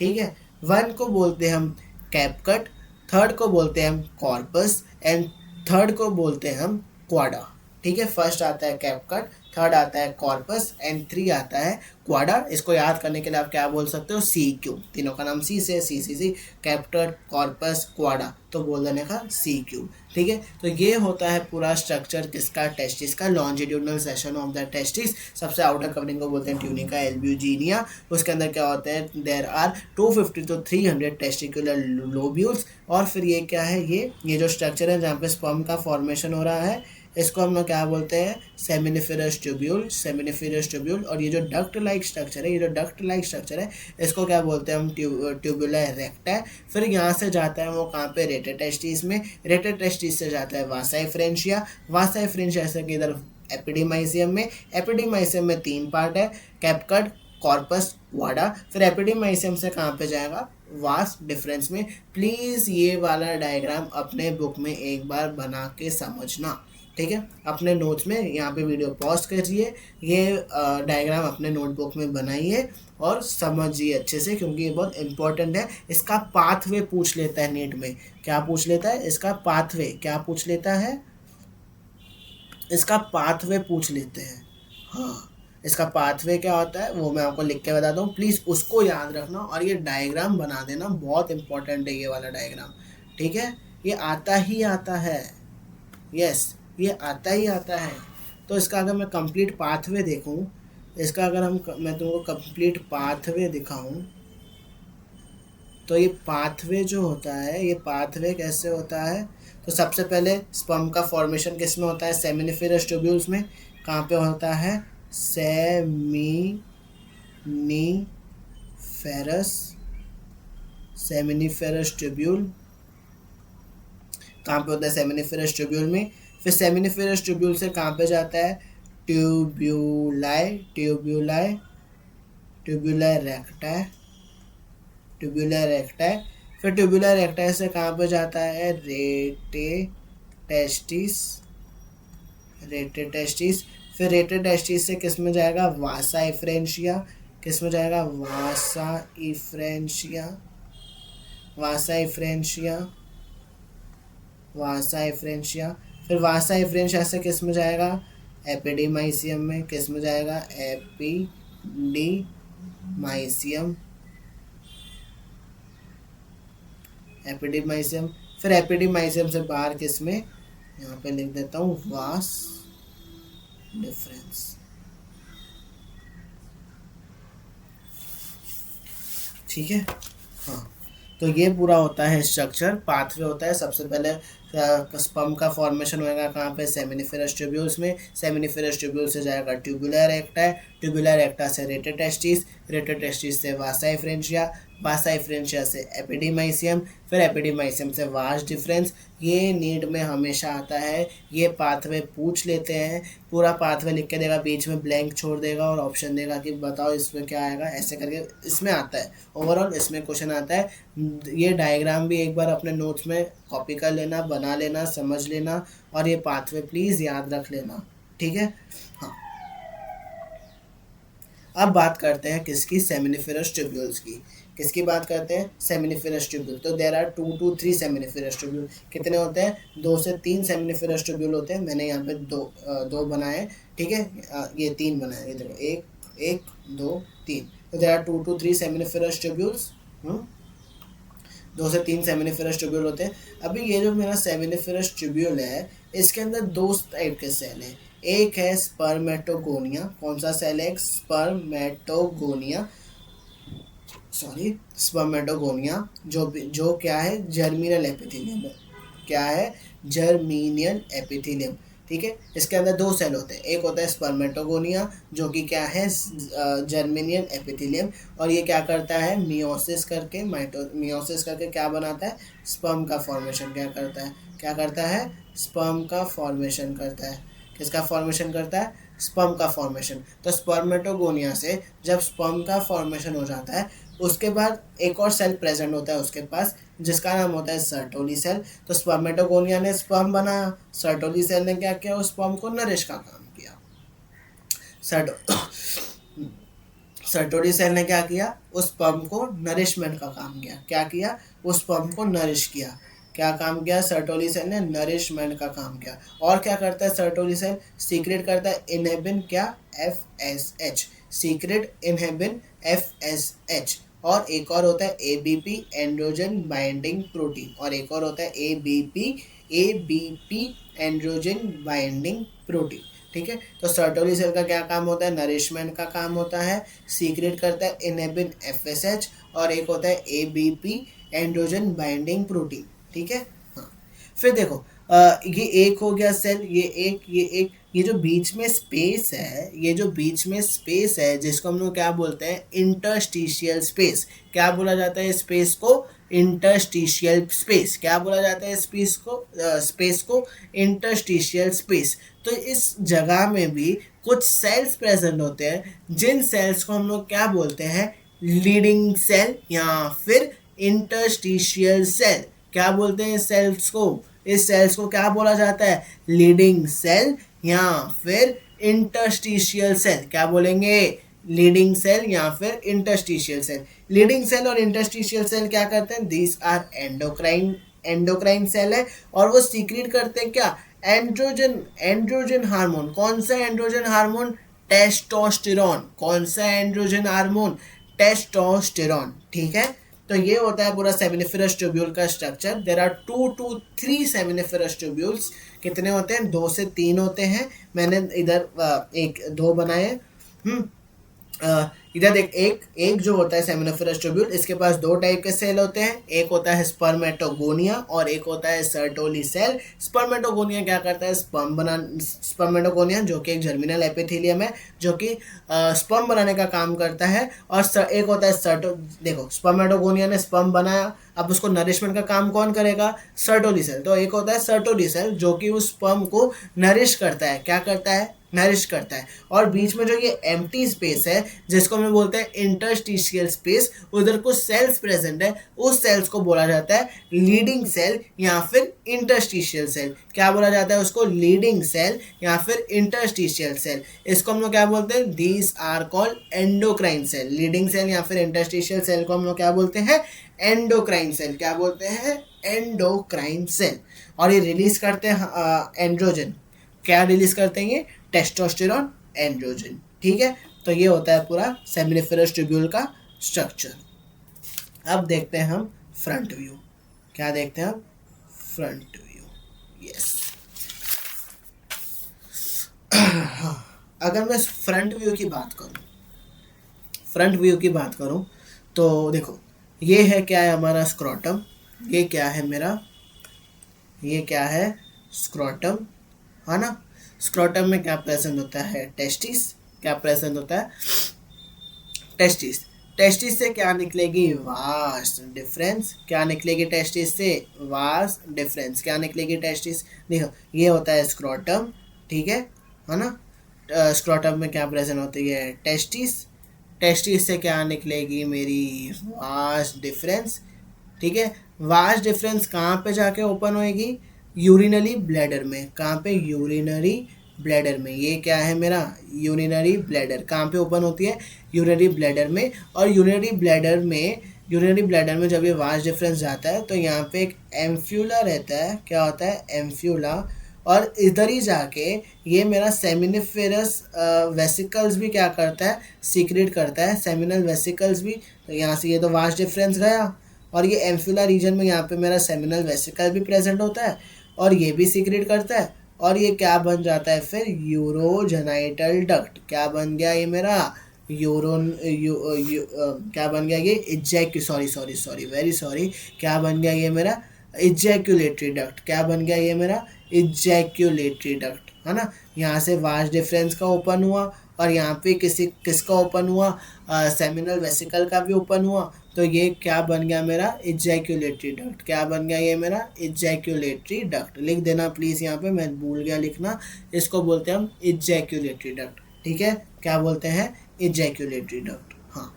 ठीक है। 1 को बोलते हैं हम कैपकट, 3rd को बोलते हैं हम कॉर्पस एंड 3rd को बोलते हैं हम क्वाडा। ठीक है, फर्स्ट आता है कैपकट, थर्ड आता है कॉर्पस एंड थ्री आता है क्वाडा। इसको याद करने के लिए आप क्या बोल सकते हो, सी क्यूब, तीनों का नाम सी से, सी कैपकट कॉर्पस क्वाडा, तो बोल देने का सी क्यूब। ठीक है, तो ये होता है पूरा स्ट्रक्चर किसका, टेस्टिस का, longitudinal section of the testis. सबसे आउटर कवरिंग को बोलते हैं ट्यूनिका एल्ब्यूजिनिया। उसके अंदर क्या होते हैं, there are 250 to 300 testicular lobules. और फिर ये क्या है, ये जो स्ट्रक्चर है जहाँ पे स्पर्म का फॉर्मेशन हो रहा है, इसको हम लोग क्या बोलते हैं, सेमिनिफेरस ट्यूब्यूल, सेमिनिफेरस ट्यूब्यूल। और ये जो डक्ट लाइक स्ट्रक्चर है, ये जो डक्ट लाइक स्ट्रक्चर है, इसको क्या बोलते हैं हम, ट्यूबुलर रेक्टा। फिर यहाँ से जाता है वो कहाँ पे, रेटेड टेस्टिस में, रेटेड टेस्टिस से जाता है वासाई फ्रेंशिया, वासाई फ्रेंशिया से इधर एपिडीमाइसियम में, एपिडीमाइसियम में तीन पार्ट है, कैपकट कॉर्पस वाडा। फिर एपिडीमाइसियम से कहाँ पे जाएगा, वास्ट डिफरेंस में। प्लीज़ ये वाला डायग्राम अपने बुक में एक बार बना के समझना, ठीक है, अपने नोट्स में, यहाँ पे वीडियो पॉज करिए, ये डायग्राम अपने नोटबुक में बनाइए और समझिए अच्छे से, क्योंकि ये बहुत इंपॉर्टेंट है। इसका पाथवे पूछ लेता है नीट में, क्या पूछ लेता है, इसका पाथवे क्या पूछ लेता है, इसका पाथवे पूछ लेते हैं। हाँ, इसका पाथवे क्या होता है वो मैं आपको लिख के बताता हूँ, प्लीज़ उसको याद रखना और ये डायग्राम बना देना, बहुत इंपॉर्टेंट है ये वाला डायग्राम। ठीक है, ये आता ही आता है, यस, ये आता ही आता है। तो इसका अगर मैं कंप्लीट पाथवे देखूं, इसका अगर मैं तुमको कंप्लीट पाथवे दिखाऊं, तो ये पाथवे जो होता है, ये पाथवे कैसे होता है, तो सबसे पहले स्पर्म का फॉर्मेशन किस में होता है, सेमिनिफेरस ट्यूब्यूल्स में। कहाँ पे होता है, सेमिनिफेरस ट्यूब्यूल, कहाँ पे होता है, सेमिनिफेरस ट्यूब्यूल में। फिर सेमिनिफेरस ट्यूब्यूल से कहाँ पे जाता है, ट्यूब्यूलाई, ट्यूब्यूलर रेक्टा, ट्यूब्यूलर रेक्टा। फिर ट्यूब्यूलर रेक्टा से कहाँ पे जाता है, रेटे टेस्टिस। फिर रेटे टेस्टिस से किस में जाएगा, वासा इफ्रेंशिया, किस में जाएगा, वासा इफ्रेंशिया, फिर वासा इफ्रेंशिया से किस में जाएगा, एपिडीमाइसियम में, किस में जाएगा, एपिडीमाइसियम। फिर एपिडीमाइसियम से बाहर किस में, यहाँ पे लिख देता हूँ, वास डिफरेंस। ठीक है, हाँ, तो ये पूरा होता है स्ट्रक्चर, पाथवे होता है। सबसे पहले स्पर्म का फॉर्मेशन होएगा कहाँ पे, सेमिनिफेरस ट्यूब्यूल्स में, सेमिनिफेरस ट्यूब्यूल से जाएगा ट्यूबुलर रेक्टा, ट्यूबुलर रेक्टा से रेटे टेस्टिस से वासा इफ्रेंशिया से एपिडीमाइसियम, फिर एपिडीमाइसियम से वास डिफरेंस। ये नीट में हमेशा आता है, ये पाथवे पूछ लेते हैं, पूरा पाथवे लिख के देगा, बीच में ब्लैंक छोड़ देगा और ऑप्शन देगा कि बताओ इसमें क्या आएगा, ऐसे करके इसमें आता है। ओवरऑल इसमें क्वेश्चन आता है। ये डायग्राम भी एक बार अपने नोट्स में कॉपी कर लेना, बना लेना, समझ लेना, और ये पाथवे प्लीज़ याद रख लेना, ठीक है। हाँ, अब बात करते हैं किसकी, सेमिनिफेरस ट्यूब्यूल्स की। किसकी बात करते हैं, सेमिनिफेरस ट्यूब्यूल। तो there are 2 to 3 seminiferous tubule. कितने होते हैं, 2 से 3 सेमिनिफेरस ट्यूब्यूल होते हैं। मैंने यहाँ पे दो बनाए, ठीक है, ये 3 बनाए, ये देखो, 1 2 3। तो there are 2 to 3 seminiferous tubules. 2 से 3 सेमिनिफेरस ट्यूब्यूल होते हैं। अभी ये जो मेरा सेमिनिफेरस ट्यूब्यूल है, इसके अंदर 2 टाइप के सेल हैं। एक है स्पर्मेटोगोनिया, कौन सा सेल है, स्पर्मेटोगोनिया, जो क्या है, जर्मिनल एपिथेलियम है। क्या है, जर्मिनियल एपिथेलियम, ठीक है। इसके अंदर 2 सेल होते हैं, एक होता है स्पर्मेटोगोनिया, जो कि क्या है, जर्मिनियल एपिथेलियम, और ये क्या करता है, मियोसिस करके क्या बनाता है, स्पर्म का फॉर्मेशन करता है, स्पर्म का फॉर्मेशन करता है। किसका फॉर्मेशन करता है, स्पर्म का फॉर्मेशन। तो स्पर्मेटोगोनिया से जब स्पर्म का फॉर्मेशन हो जाता है, उसके बाद एक और सेल प्रेजेंट होता है उसके पास, जिसका नाम होता है सर्टोली सेल। तो स्पर्मेटोगोनिया ने स्पर्म बनाया, सर्टोली सेल ने क्या किया, उस स्पर्म को नरिश का काम किया। सर्टोली सेल ने क्या किया, उस स्पर्म को नरिशमेंट का काम किया। क्या किया, उस स्पर्म को नरिश किया। क्या काम किया सर्टोली सेल ने? नरिशमेंट का काम किया। और क्या करता है सर्टोली सेल? सीक्रेट करता है इनहिबिन क्या? FSH, secret inhibin FSH। और एक और होता है ABP, एंड्रोजन बाइंडिंग प्रोटीन। और एक और होता है ABP एंड्रोजन बाइंडिंग प्रोटीन। ठीक है, तो सर्टोली सेल का क्या काम होता है? नरिशमेंट का काम होता है, सीक्रेट करता है इनहिबिन FSH, और एक होता है ABP एंड्रोजन बाइंडिंग प्रोटीन। ठीक है, हाँ। फिर देखो ये एक हो गया सेल, ये जो बीच में स्पेस है, ये जो बीच में स्पेस है जिसको हम लोग क्या बोलते हैं? Interstitial space. क्या बोला जाता है स्पेस को? Interstitial space. क्या बोला जाता है स्पेस को इंटरस्टिशियल स्पेस। तो इस जगह में भी कुछ सेल्स प्रेजेंट होते हैं, जिन सेल्स को हम लोग क्या बोलते हैं? लीडिंग सेल या फिर इंटरस्टिशियल सेल। क्या बोलते हैं इस सेल्स को? इस सेल्स को क्या बोला जाता है? लीडिंग सेल या फिर इंटरस्टिशियल सेल। क्या बोलेंगे? लीडिंग सेल या फिर इंटरस्टिशियल सेल। लीडिंग सेल और इंटरस्टिशियल सेल क्या करते हैं? दिस आर एंडोक्राइन सेल है, और वो सीक्रेट करते हैं क्या? Androgen hormone. कौन सा एंड्रोजन हार्मोन? टेस्टोस्टेरोन। कौन सा एंड्रोजन हार्मोन? टेस्टोस्टेरोन। ठीक है, तो ये होता है पूरा सेमिनिफेरस ट्यूब्यूल का structure. There are 2 to 3 seminiferous tubules. कितने होते हैं? 2 से 3 होते हैं। मैंने इधर 1-2 बनाए। इधर देख, एक जो होता है सेमिनिफेरस ट्यूब्यूल, इसके पास 2 टाइप के सेल होते हैं। एक होता है स्पर्मेटोगोनिया और एक होता है सर्टोली सेल। स्पर्मेटोगोनिया क्या करता है? स्पर्मेटोगोनिया जो कि एक जर्मिनल एपिथेलियम है, जो कि स्पर्म बनाने का काम करता है। और एक होता है देखो, स्पर्मेटोगोनिया ने स्पर्म बनाया, अब उसको नरिशमेंट का काम कौन करेगा? Sertoli cell. तो एक होता है सर्टोली सेल जो कि उस स्पर्म को नरिश करता है। क्या करता है? नरिश करता है। और बीच में जो ये एम्प्टी स्पेस है जिसको हम बोलते हैं इंटरस्टिशियल स्पेस, उधर कुछ सेल्स प्रेजेंट है, उस सेल्स को बोला जाता है लीडिंग सेल या फिर इंटरस्टिशियल सेल। क्या बोला जाता है उसको? लीडिंग सेल या फिर इंटरस्टिशियल सेल। इसको हम लोग क्या बोलते हैं? These are called endocrine cell. Leydig cell या फिर इंटरस्टिशियल सेल को हम लोग क्या बोलते हैं? Endocrine cell. क्या बोलते हैं? Endocrine cell. और ये रिलीज करते हैं एंड्रोजन। क्या रिलीज करते हैं ये? Testosterone, androgen. ठीक है, तो ये होता है पूरा सेमिनिफेरस ट्यूब्यूल का स्ट्रक्चर। अब देखते हैं हम फ्रंट व्यू। क्या देखते हैं हम? Front view. यस। अगर मैं फ्रंट व्यू की बात करूं, तो देखो, ये है क्या है हमारा स्क्रोटम। ये क्या है मेरा? ये क्या है? स्क्रोटम, है ना। स्क्रोटम में क्या प्रेजेंट होता है? टेस्टिस। क्या प्रेजेंट होता है? टेस्टिस। टेस्टिस से क्या निकलेगी? Vast difference. क्या निकलेगी टेस्टिस से? Vast difference. क्या निकलेगी टेस्टिस? देखो, ये होता है स्क्रोटम। ठीक है ना। स्क्रोटम में क्या प्रेजेंट होती है? टेस्टिस। टेस्टिस से क्या निकलेगी मेरी? Vast difference. ठीक है, वास्ट डिफरेंस कहाँ पे जाके ओपन होएगी? यूरिनरी ब्लैडर में। कहाँ पे? यूरिनरी ब्लैडर में। ये क्या है मेरा? Urinary bladder. कहाँ पे ओपन होती है? यूरिनरी ब्लैडर में। और यूरिनरी ब्लैडर में जब ये वास्ट डिफरेंस जाता है तो यहाँ पे एक एम्फ्यूला रहता है। क्या होता है? एम्फ्यूला। और इधर ही जाके ये मेरा सेमिनिफेरस वेसिकल्स भी क्या करता है? सीक्रेट करता है, सेमिनल वेसिकल्स भी। तो यहाँ से ये तो वास्ट डिफरेंस गया, और ये एम्फ्यूला रीजन में यहाँ पे मेरा सेमिनल वेसिकल भी प्रेजेंट होता है, और ये भी सीक्रेट करता है। और ये क्या बन जाता है फिर? Urogenital duct. क्या बन गया ये मेरा? क्या बन गया ये? Very sorry. क्या बन गया ये मेरा? Ejaculatory duct. क्या बन गया ये मेरा? इजैक्यूलेटरी डक्ट, है ना। यहाँ से वास्ट डिफरेंस का ओपन हुआ, और यहाँ पे किसका ओपन हुआ? सेमिनल वेसिकल का भी ओपन हुआ। तो ये क्या बन गया मेरा? Ejaculatory duct. क्या बन गया ये मेरा? Ejaculatory duct. लिख देना प्लीज़, यहाँ पे मैं भूल गया लिखना। इसको बोलते हैं हम इजैक्यूलेटरी डक्ट। ठीक है, क्या बोलते हैं? Ejaculatory duct. हाँ,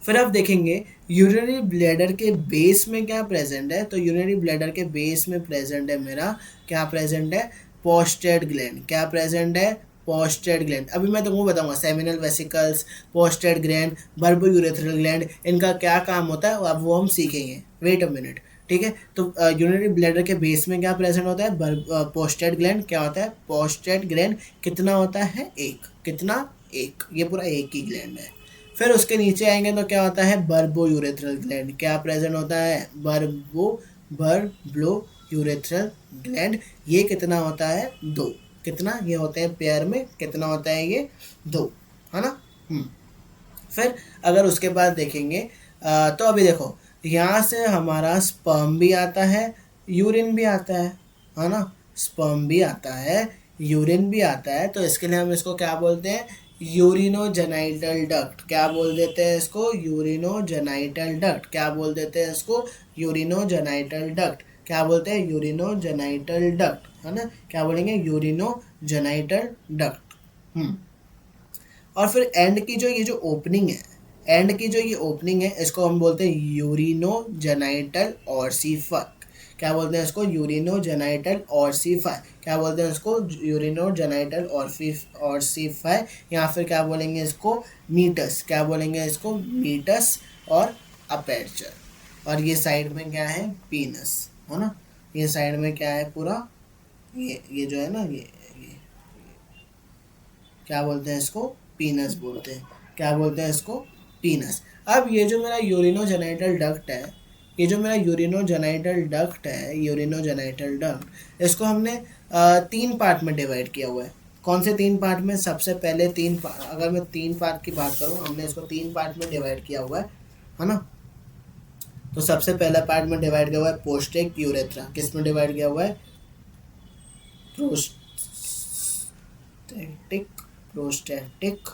फिर अब देखेंगे यूरिनरी ब्लैडर के बेस में क्या प्रेजेंट है। तो यूरिनरी ब्लैडर के बेस में प्रेजेंट है मेरा, क्या प्रेजेंट है? Prostate gland. क्या प्रेजेंट है? Prostate gland. अभी मैं तुमको बताऊंगा seminal vesicles, prostate gland, bulbourethral gland, इनका क्या काम होता है, अब वो हम सीखेंगे। Wait a minute. ठीक है। तो यूरिनरी ब्लैडर के बेस में क्या प्रेजेंट होता है, पोस्टेड ग्लैंड। क्या होता है, पोस्टेड ग्लैंड। कितना होता है, एक। कितना, एक। ये पूरा एक ही ग्लैंड है। फिर उसके नीचे आएंगे तो क्या होता है, बर्बो यूरेथ्रल ग्लैंड। क्या प्रेजेंट होता है, बर्बो यूरेथ्रल ग्लैंड। ये कितना होता है, दो। कितना, ये होते हैं पेयर में, कितना होता है ये, दो, है ना। फिर अगर उसके बाद देखेंगे तो अभी देखो, यहाँ से हमारा स्पर्म भी आता है, यूरिन भी आता है ना। स्पर्म भी आता है, यूरिन भी आता है। तो इसके लिए हम इसको क्या बोलते हैं, यूरिनोजेनाइटल डक्ट। क्या बोल देते हैं इसको, यूरिनोजेनाइटल डक्ट। क्या बोल देते हैं इसको, यूरिनोजेनाइटल डक्ट। क्या बोलते हैं, यूरिनोजेनाइटल डक्ट, है ना। क्या बोलेंगे, यूरिनोजेनाइटल डक्ट। और फिर एंड की जो ये जो ओपनिंग है, एंड की जो ये ओपनिंग है, इसको हम बोलते हैं यूरिनोजेनाइटल ऑर्सिफर। क्या बोलते हैं इसको, यूरिनोजेनाइटल ऑर्सिफर। क्या बोलते हैं इसको, यूरिनोजेनाइटल ऑर्सिफर। या फिर क्या बोलेंगे इसको, मीटस। क्या बोलेंगे इसको, मीटस और अपेर्चर। और ये साइड में क्या है, पीनस, है ना। ये साइड में क्या है पूरा, ये जो है ना, ये क्या बोलते हैं इसको, पीनस बोलते हैं। क्या बोलते हैं इसको, पीनस। अब ये जो मेरा यूरिनोजेनाइटल डक्ट है, ये जो मेरा यूरिनोजेनाइटल डक्ट है, यूरिनोजेनाइटल डक्ट, इसको हमने तीन पार्ट में डिवाइड किया हुआ है। कौन से तीन पार्ट में, सबसे पहले अगर मैं तीन पार्ट की बात करूं, हमने इसको तीन पार्ट में डिवाइड किया हुआ है ना। तो सबसे पहला पार्ट में डिवाइड किया हुआ है पोस्टेक यूरेथ्रा। किस में डिवाइड किया हुआ है, प्रोस्टेटिक, प्रोस्टेटिक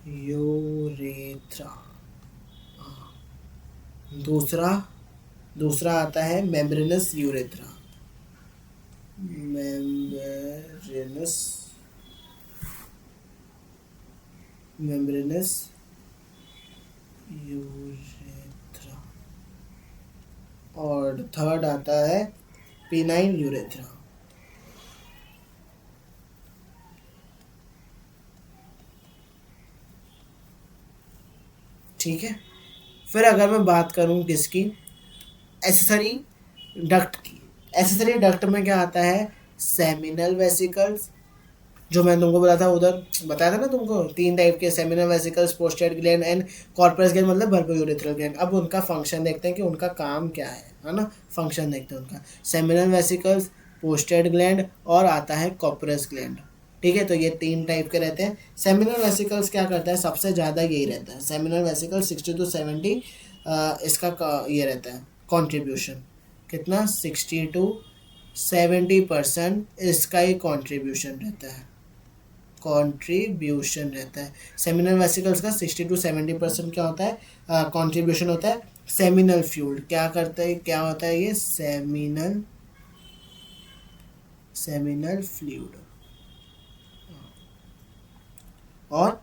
यूरेथ्रा। दूसरा दूसरा आता है membranes urethra. Membranes membranes urethra. और थर्ड आता है पेनाइन यूरेथ्रा। ठीक है। फिर अगर मैं बात करूं किसकी, एसेसरी डक्ट की। एसेसरी डक्ट में क्या आता है, सेमिनल वेसिकल्स। जो मैंने तुमको बताया था उधर, बताया था ना तुमको, तीन टाइप के, seminal vesicles, prostate gland and corpus gland, मतलब बर्बोयूरेथ्रल ग्लैंड। अब उनका फंक्शन देखते हैं कि उनका काम क्या है ना। फंक्शन देखते हैं उनका, सेमिनल वेसिकल्स, पोस्टेड ग्लैंड और आता है कॉर्पस ग्लैंड। ठीक है। तो ये तीन टाइप के रहते हैं। सेमिनल वेसिकल्स क्या करता है, सबसे ज़्यादा यही रहता है, सेमिनल वेसिकल 60 to 70 ये रहता है कॉन्ट्रीब्यूशन। कितना, 60 to 70% इसका ही कॉन्ट्रीब्यूशन रहता है, कंट्रीब्यूशन रहता है। सेमिनल वेसिकल्स का 60 to 70% क्या होता है, कंट्रीब्यूशन होता है। सेमिनल फ्लूइड क्या करता है, क्या होता है ये, सेमिनल फ्लूइड। और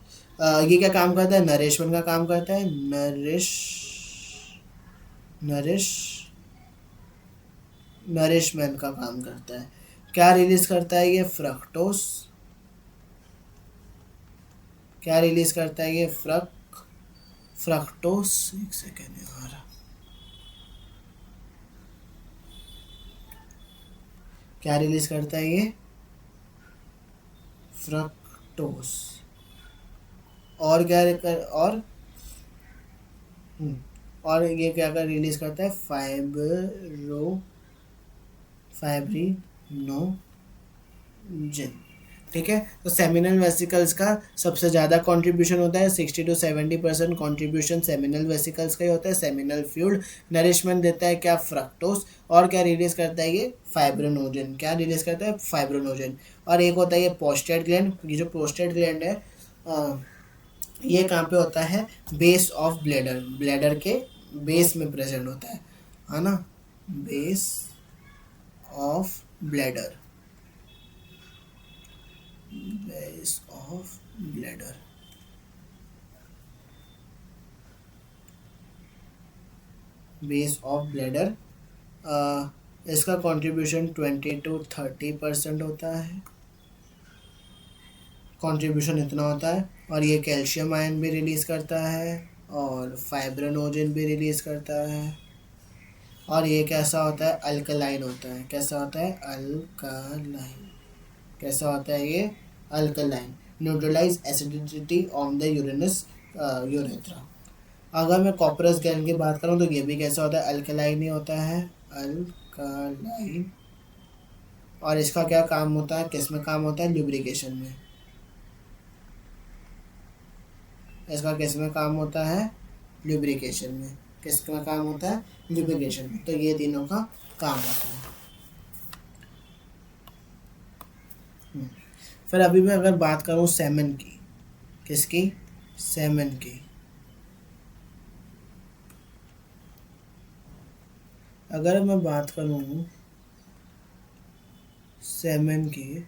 ये क्या काम करता है, नरिशमेंट का काम करता है। नरिश नरिशमेंट का काम करता है। क्या रिलीज करता है ये, फ्रक्टोस। क्या रिलीज करता है ये, फ्रक्टोस। एक सेकेंड यार, क्या रिलीज करता है ये, फ्रक्टोस। और क्या और ये क्या कर रिलीज करता है, फाइब्रिनोजन। ठीक है। तो सेमिनल वेसिकल्स का सबसे ज़्यादा कंट्रीब्यूशन होता है, 60 to 70% कंट्रीब्यूशन सेमिनल वेसिकल्स का ही होता है। सेमिनल फ्लूइड नरिशमेंट देता है क्या, फ्रक्टोस। और क्या रिलीज करता है ये, फाइब्रोनोजन। क्या रिलीज करता है, फाइब्रोनोजन। और एक होता है ये पोस्टेड ग्लैंड। ये जो पोस्टेड ग्लैंड है, ये कहाँ पे होता है, बेस ऑफ ब्लैडर। ब्लैडर के बेस में प्रेजेंट होता है ना, base of bladder, base of bladder. Base of bladder, इसका कंट्रीब्यूशन 20 to 30% होता है। कंट्रीब्यूशन इतना होता है। और ये कैल्शियम आयन भी रिलीज़ करता है और फाइब्रोनोजन भी रिलीज़ करता है। और ये कैसा होता है, अल्कलाइन होता है। कैसा होता है, अल्कलाइन। कैसा होता है ये, alkaline. Neutralize acidity on the urinous urethra. अगर मैं कॉपरस गैलन की बात करूँ तो ये भी कैसा होता है, अल्कलाइन ही होता है, अल्कलाइन। और इसका क्या काम होता है, किस में काम होता है, ल्यूब्रिकेशन में। इसका किस में काम होता है, ल्यूब्रिकेशन में। किस में काम होता है, ल्यूब्रिकेशन में। तो ये तीनों का काम होता है। फिर अभी मैं अगर बात करूँ सेमन की, किसकी, सेमन की। अगर मैं बात करूँ सेमन की,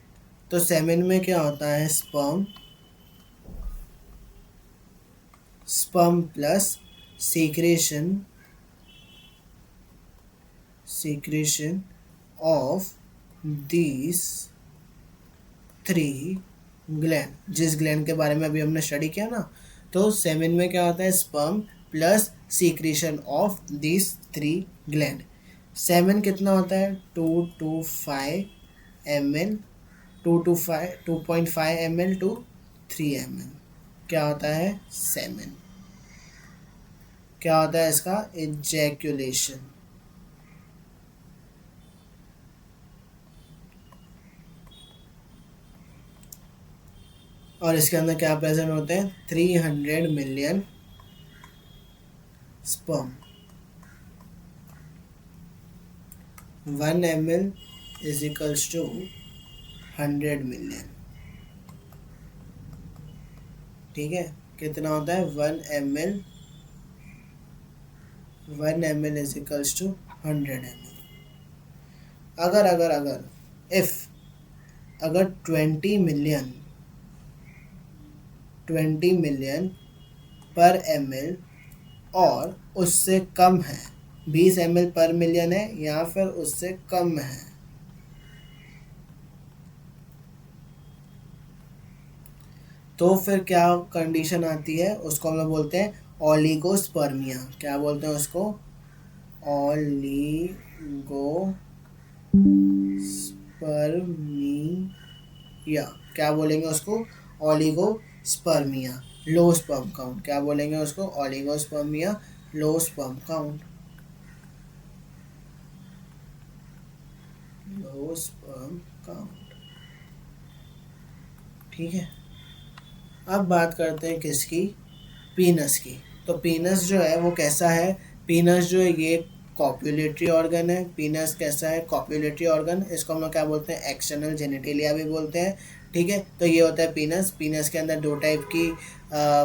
तो सेमन में क्या होता है, sperm, sperm plus secretion, secretion of these 3 gland, जिस ग्लैंड के बारे में अभी हमने स्टडी किया ना। तो सेमन में क्या होता है, sperm plus secretion of these 3 gland. Semen कितना होता है, 2 to 5 ml, 2.5 ml to 3 ml। क्या होता है सेमन, क्या होता है इसका, इजैक्यूलेशन। और इसके अंदर क्या प्रेजेंट होते हैं, 300 million sperm. 1 ml is equals to 100 million. ठीक है, कितना होता है, 1 ml is equals to 100 ml। अगर इफ अगर 20 मिलियन पर ml और उससे कम है, 20 ml पर मिलियन है या फिर उससे कम है, तो फिर क्या कंडीशन आती है, उसको हम लोग बोलते हैं ओलिगोस्पर्मिया। क्या बोलते हैं उसको, ओलिगोस्पर्मिया। क्या बोलेंगे उसको, ओलिगोस्पर्मिया। लो स्पर्म काउंट, क्या बोलेंगे उसको, oligospermia, low sperm count, low sperm count. ठीक है, अब बात करते हैं किसकी, पीनस की। तो पीनस जो है वो कैसा है, पीनस जो है ये कॉप्युलेटरी ऑर्गन है। पीनस कैसा है, कॉप्युलेटरी ऑर्गन। इसको हम लोग क्या बोलते हैं, एक्सटर्नल जेनिटेलिया भी बोलते हैं। ठीक है, तो ये होता है पीनस। पीनस के अंदर 2 टाइप की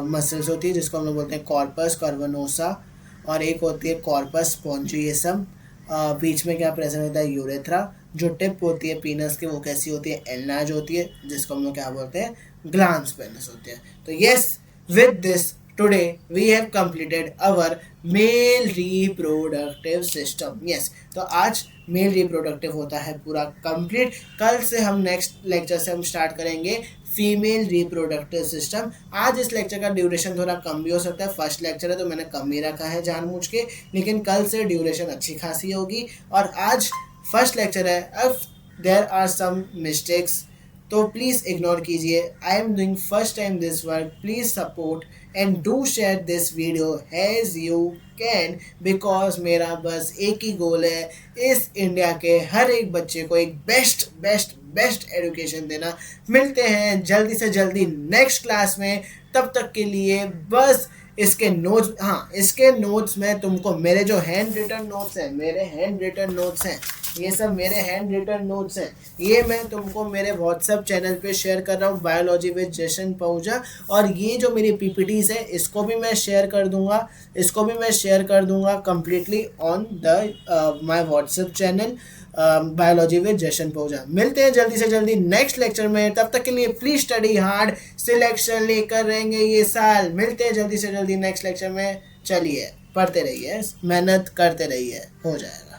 मसल्स होती है, जिसको हम लोग बोलते हैं कॉर्पस कार्बोनोसा और एक होती है कॉर्पस स्पॉन्जियसम। बीच में क्या प्रेजेंट होता है, यूरेथ्रा। जो टिप होती है पीनस की वो कैसी होती है, एलनाज होती है, जिसको हम लोग क्या बोलते हैं, ग्लांस पेनिस होते हैं। तो yes, with this today we have completed our male reproductive system। yes, तो आज मेल रिप्रोडक्टिव होता है पूरा कंप्लीट। कल से हम नेक्स्ट लेक्चर से हम स्टार्ट करेंगे फीमेल रिप्रोडक्टिव सिस्टम। आज इस लेक्चर का ड्यूरेशन थोड़ा कम भी हो सकता है, फर्स्ट लेक्चर है तो मैंने कम ही रखा है जानबूझ के, लेकिन कल से ड्यूरेशन अच्छी खासी होगी। और आज फर्स्ट लेक्चर है, अब देयर आर सम मिस्टेक्स तो प्लीज़ इग्नोर कीजिए। I am doing first time this work, please support and do share this video as you can, because मेरा बस एक ही गोल है, इस इंडिया के हर एक बच्चे को एक बेस्ट बेस्ट बेस्ट एजुकेशन देना। मिलते हैं जल्दी से जल्दी नेक्स्ट क्लास में, तब तक के लिए बस इसके नोट्स, हाँ इसके नोट्स में तुमको मेरे जो हैंड रिटन नोट्स हैं, मेरे हैंड रिटन नोट्स हैं, ये सब मेरे हैंड रिटन नोट्स हैं, ये मैं तुमको मेरे व्हाट्सएप चैनल पे शेयर कर रहा हूँ, बायोलॉजी विद जशन पहुँचा। और ये जो मेरी पीपीटीज है इसको भी मैं शेयर कर दूंगा, इसको भी मैं शेयर कर दूंगा completely on the my WhatsApp channel biology with Jashan पहुँचा। मिलते हैं जल्दी से जल्दी नेक्स्ट लेक्चर में, तब तक के लिए प्लीज स्टडी हार्ड, सिलेक्शन लेकर रहेंगे ये साल। मिलते हैं जल्दी से जल्दी नेक्स्ट लेक्चर में, चलिए पढ़ते रहिए, मेहनत करते रहिए, हो जाएगा।